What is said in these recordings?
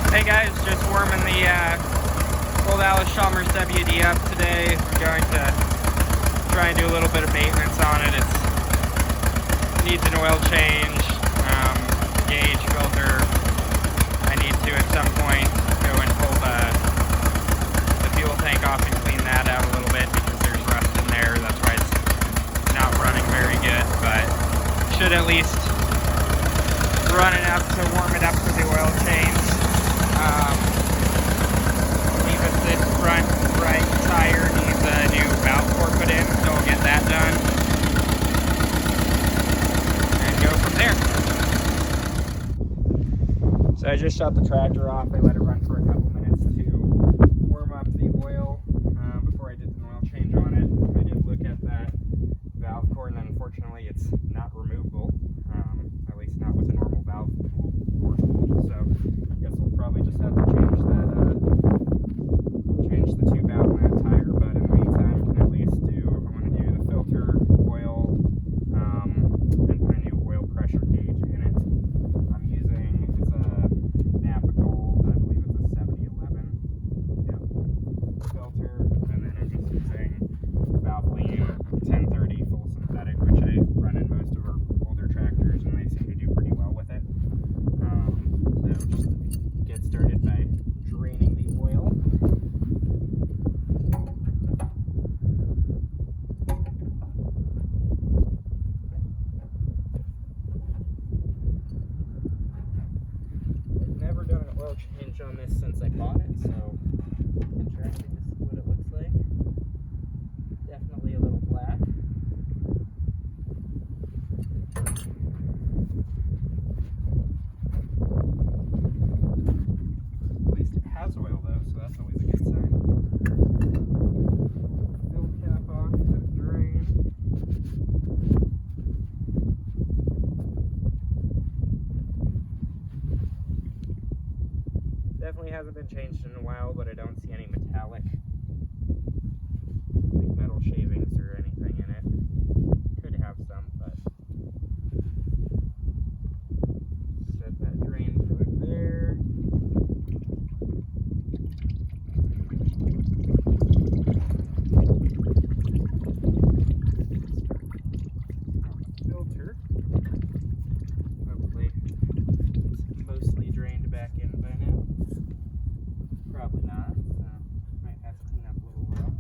Hey guys, just warming the old Allis Chalmers WD up today. I'm going to try and do a little bit of maintenance on it. It needs an oil change, gauge, filter. I need to at some point go and pull the fuel tank off and clean that out a little bit because there's rust in there. That's why it's not running very good, but should at least run enough to warm it up for the oil change. Even this front right tire needs a new valve core put in, so I'll get that done and go from there. So I just shut the tractor off. I let it run for a couple minutes to warm up the oil before I did an oil change on it. I did look at that valve core, and unfortunately it's not removable, at least not with a normal valve core tool. So I guess we'll probably just have to change that, change the tube out in that tire. But in the meantime, I can at least I want to do the filter, oil, and put a new oil pressure gauge in it. I'm using, it's a Napa Gold, I believe it's a 7011, yep, filter, and then I'm just using Valvoline 1030 full synthetic, which I run in most of our older tractors, and they seem to do pretty well with it. So just get started by draining the oil. I've never done an oil change on this since I bought it, so interesting to see what it looks like. Definitely a little black. At least it has oil though, so that's always a good sign. Fill cap off, let it drain. Definitely hasn't been changed in a while, but I don't see any metallic like metal shavings or anything in it. Could have some, but set that drain plug there. Filter. Hopefully it's mostly drained back in by now. Probably not, so might have to clean up a little oil.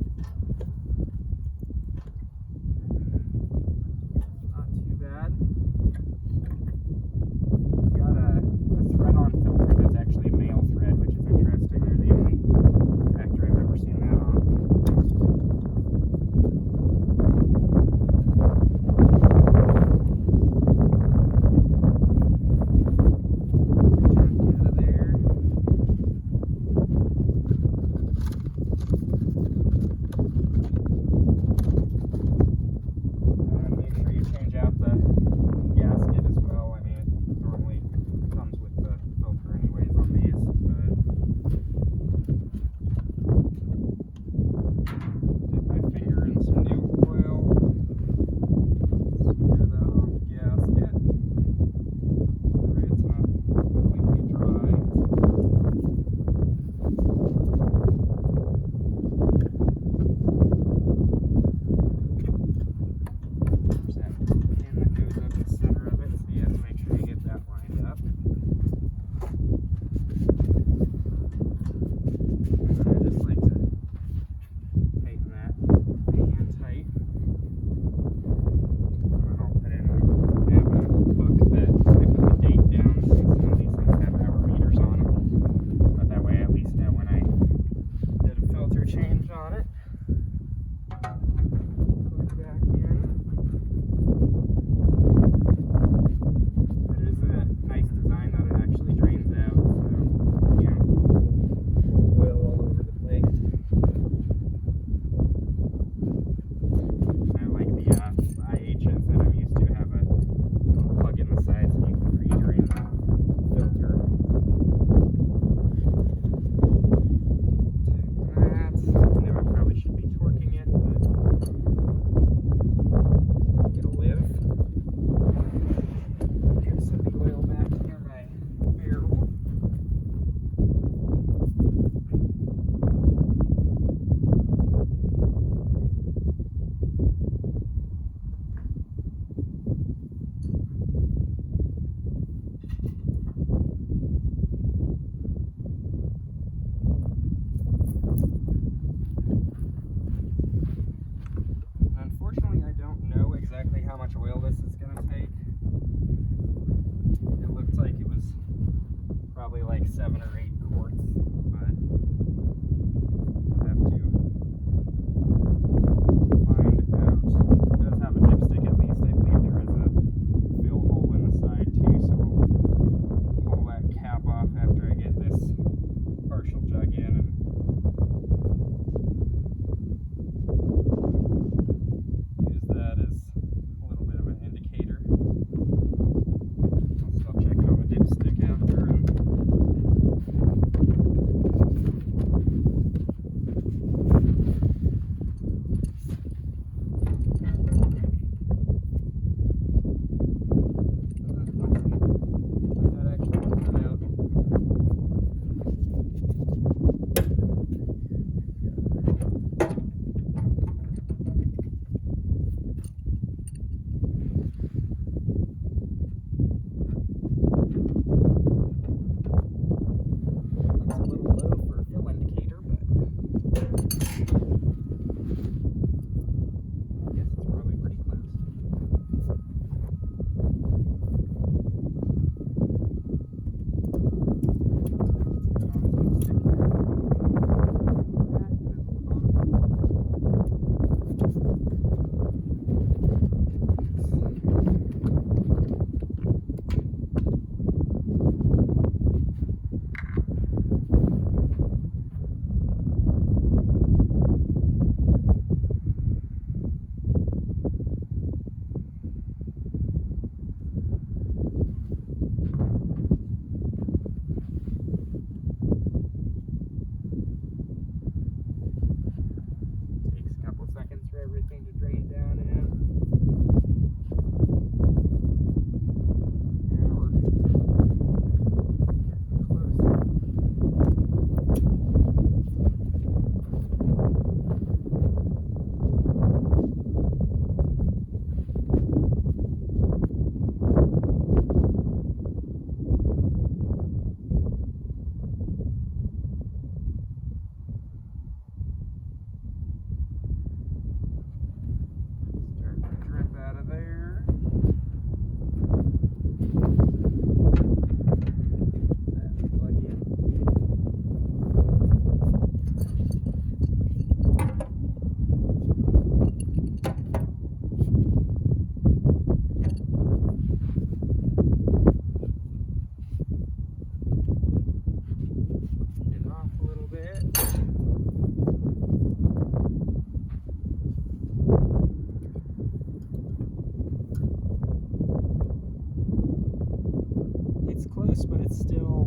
It's close, but it's still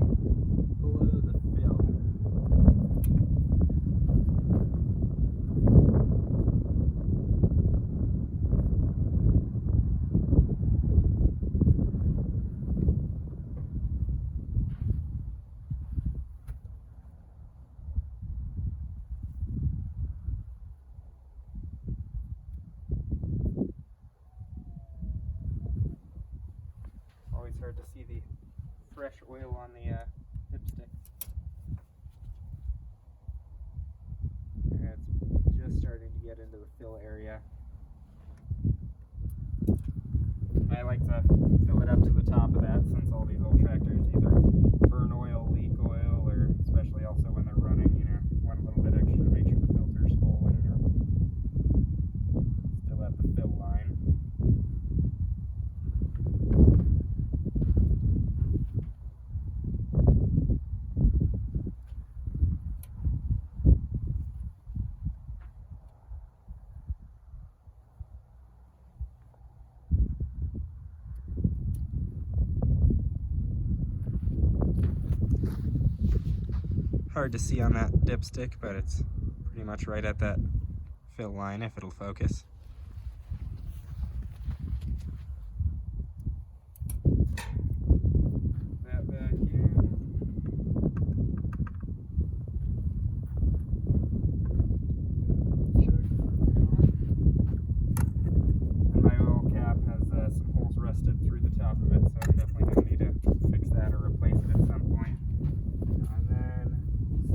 below the fill. Always hard to see the fresh oil on the dipstick. And it's just starting to get into the fill area. I like to fill it up to the top of that, since all these old tractors either burn oil, leak oil, or especially also when they're running, you know, want a little bit extra to make sure the filter's full when you're still at the fill line. Hard to see on that dipstick, but it's pretty much right at that fill line if it'll focus. That back in. And my oil cap has some holes rusted through the top of it, so I'm definitely going to need to fix that or replace it at some point. And then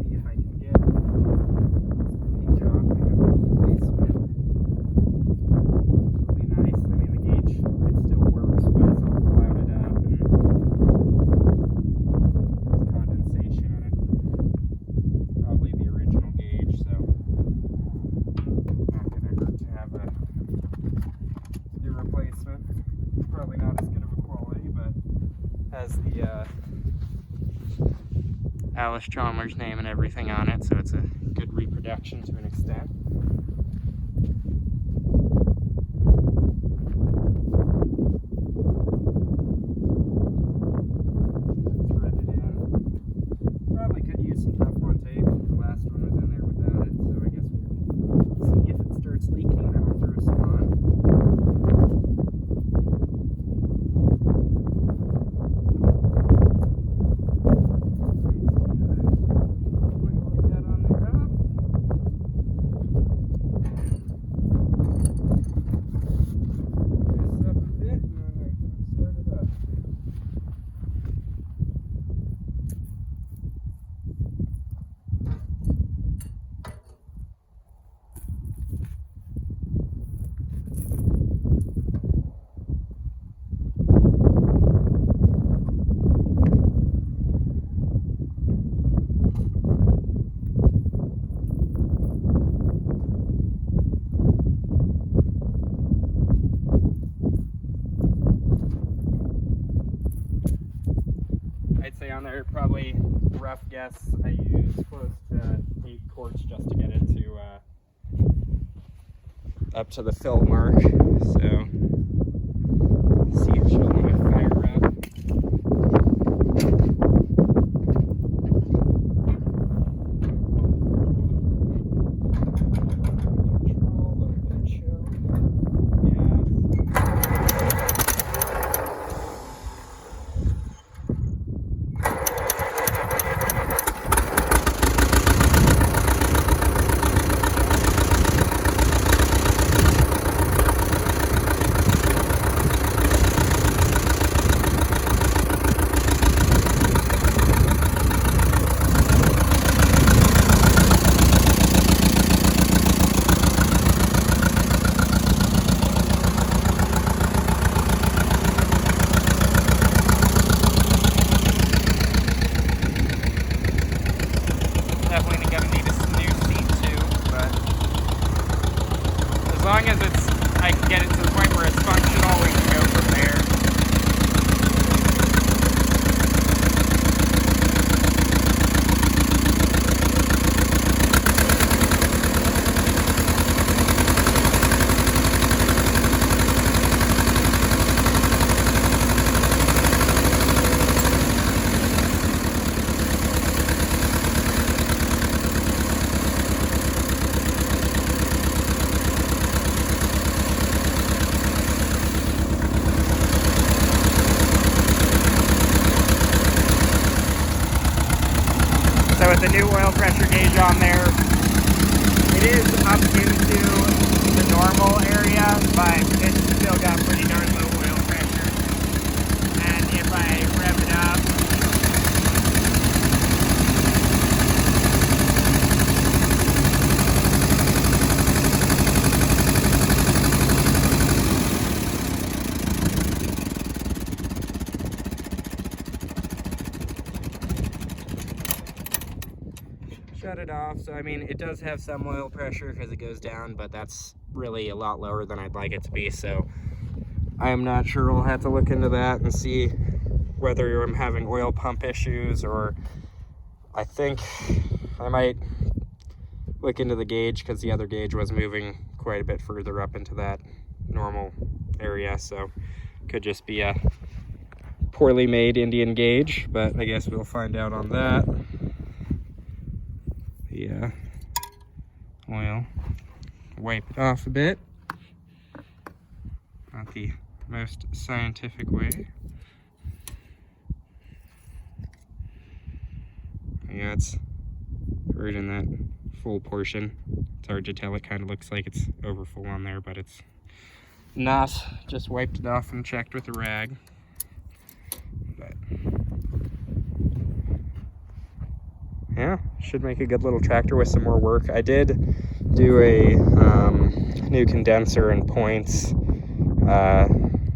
see if I can get some gauge off. We have a replacement. Really nice. I mean, the gauge, it still works, but it's all clouded up and there's condensation in it. Probably the original gauge, so not going to hurt to have a new replacement. Probably not as good of a quality, but has the Allis Chalmers name and everything on it, so it's a good reproduction to an extent. Threaded in. Probably could use some Teflon tape. The last one was in there without it, so I guess we'll see if it starts leaking, then I'll throw some on. I'd say on there, probably rough guess, I use close to 8 quarts just to get it to up to the fill mark. So see if she'll want to fire up. with the new oil pressure gauge on there, it is up into the normal area, but it's still got pretty darn low oil pressure. And if I rev it up, shut it off. So I mean, it does have some oil pressure because it goes down, but that's really a lot lower than I'd like it to be. So I am not sure. We'll have to look into that and see whether I'm having oil pump issues, or I think I might look into the gauge because the other gauge was moving quite a bit further up into that normal area. So could just be a poorly made Indian gauge, but I guess we'll find out on that. The oil, wipe it off a bit. Not the most scientific way. Yeah, it's right in that full portion. It's hard to tell. It kind of looks like it's over full on there, but it's not. Just wiped it off and checked with a rag. But yeah, should make a good little tractor with some more work. I did do a new condenser and points. I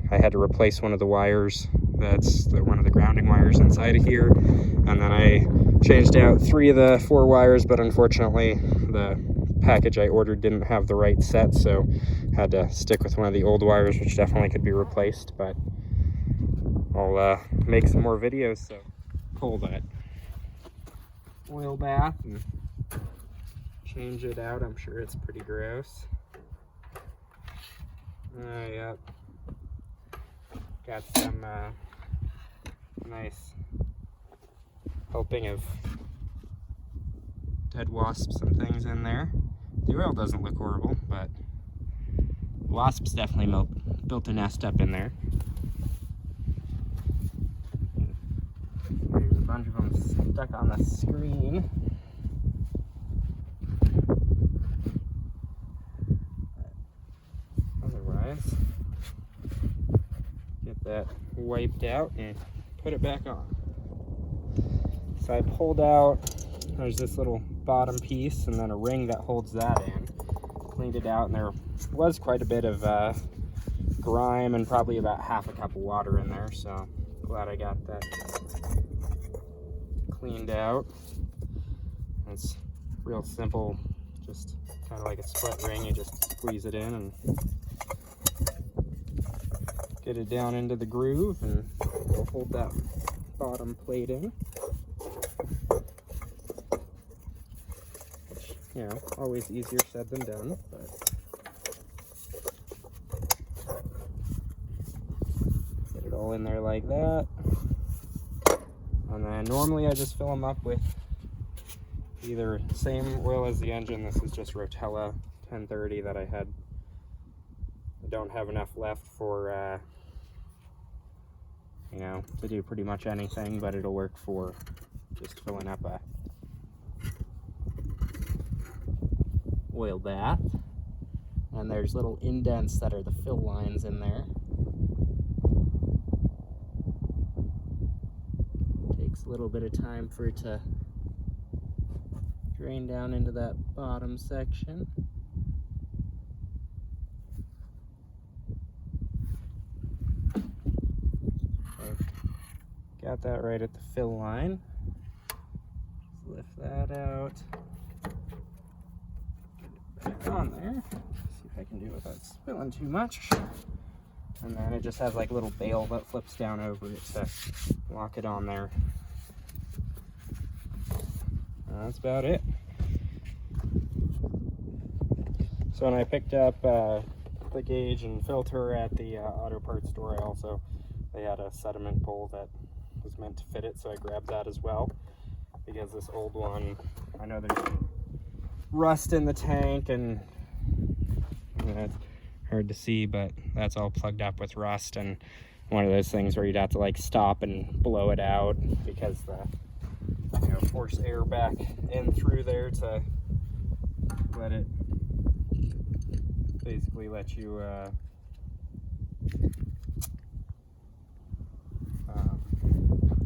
had to replace one of the wires. That's one of the grounding wires inside of here. And then I changed out 3 of the 4 wires, but unfortunately the package I ordered didn't have the right set, so had to stick with one of the old wires, which definitely could be replaced. But I'll make some more videos. So pull that oil bath and change it out. I'm sure it's pretty gross. Yep. Got some nice helping of dead wasps and things in there. The oil doesn't look horrible, but wasps definitely built a nest up in there. There's a bunch of them stuck on the screen. Otherwise, get that wiped out and put it back on. So I pulled out, there's this little bottom piece and then a ring that holds that in. Cleaned it out, and there was quite a bit of grime and probably about half a cup of water in there, so glad I got that cleaned out. It's real simple, just kind of like a split ring. You just squeeze it in and get it down into the groove, and we'll hold that bottom plate in. Which, you know, always easier said than done, but get it all in there like that. And then normally I just fill them up with either same oil as the engine. This is just Rotella 1030 that I had. I don't have enough left for you know, to do pretty much anything, but it'll work for just filling up a oil bath. And there's little indents that are the fill lines in there. Takes a little bit of time for it to drain down into that bottom section. Got that right at the fill line. Just lift that out. Get it back on there. See if I can do it without spilling too much. And then it just has like a little bail that flips down over it to lock it on there. And that's about it. So when I picked up the gauge and filter at the auto parts store, they had a sediment bowl that was meant to fit it, so I grabbed that as well, because this old one, I know there's rust in the tank, and you know, it's hard to see, but that's all plugged up with rust, and one of those things where you'd have to like stop and blow it out because the force air back in through there to let it basically let you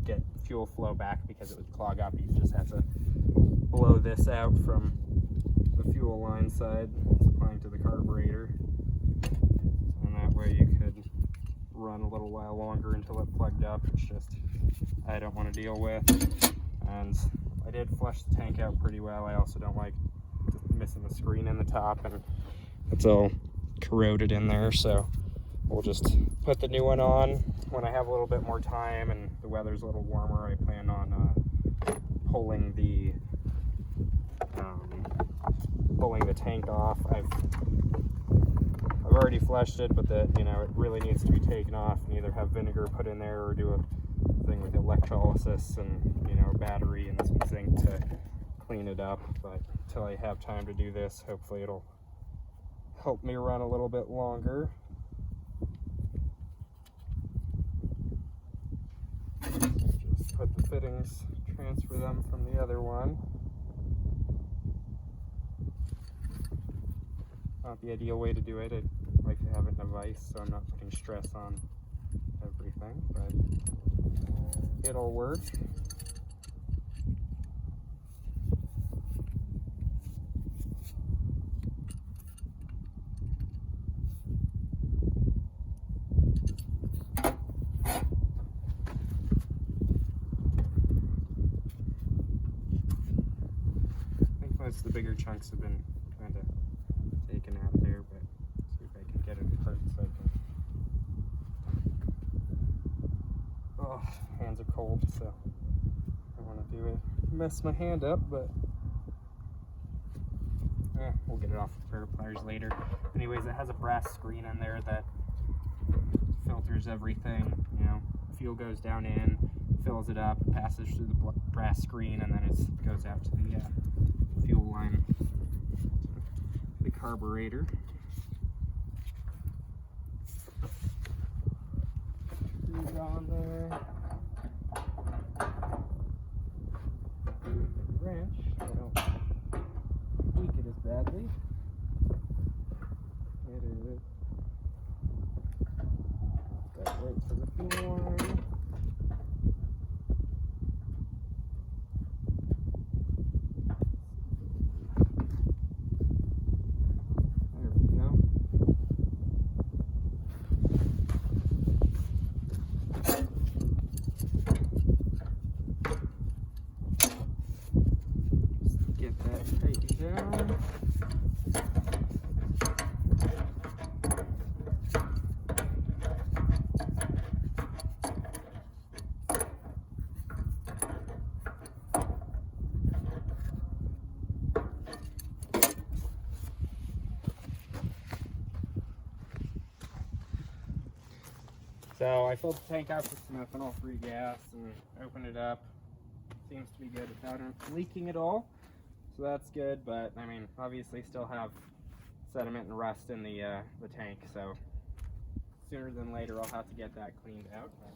get fuel flow back, because it would clog up. You just have to blow this out from the fuel line side, supplying to the carburetor, and that way you could run a little while longer until it plugged up. It's just I don't want to deal with. And I did flush the tank out pretty well. I also don't like missing the screen in the top, and it's all corroded in there, so we'll just put the new one on when I have a little bit more time and the weather's a little warmer. I plan on pulling the tank off. I've already flushed it, but it really needs to be taken off, and either have vinegar put in there or do a thing with electrolysis and a battery and some zinc to clean it up. But until I have time to do this, hopefully it'll help me run a little bit longer. Just put the fittings, transfer them from the other one. Not the ideal way to do it. I'd like to have it in a vise so I'm not putting stress on everything, but it'll work. Most of the bigger chunks have been kind of taken out of there, but see if I can get it apart so I can. Oh, hands are cold, so I don't want to do it. Mess my hand up, but we'll get it off with a pair of pliers later. Anyways, it has a brass screen in there that filters everything. Fuel goes down in, fills it up, passes through the brass screen, and then it goes out to the fuel line, the carburetor. Screws on there. Wrench, so I don't leak it as badly. It is that right for the fuel line. So I filled the tank up with some ethanol-free gas and opened it up. Seems to be good without leaking at all, so that's good. But I mean, obviously still have sediment and rust in the tank, so sooner than later I'll have to get that cleaned out. But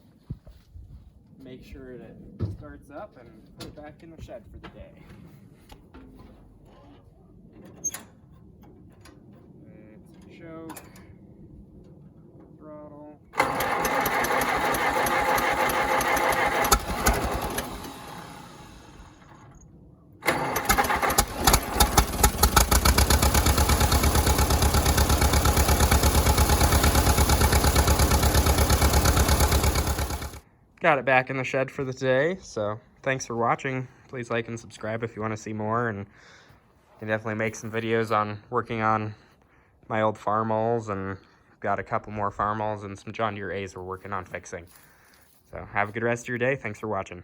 make sure that it starts up and put it back in the shed for the day. It's a choke, throttle. Got it back in the shed for the day, so thanks for watching. Please like and subscribe if you want to see more, and I can definitely make some videos on working on my old farmals, and got a couple more farmals and some John Deere A's we're working on fixing. So have a good rest of your day. Thanks for watching.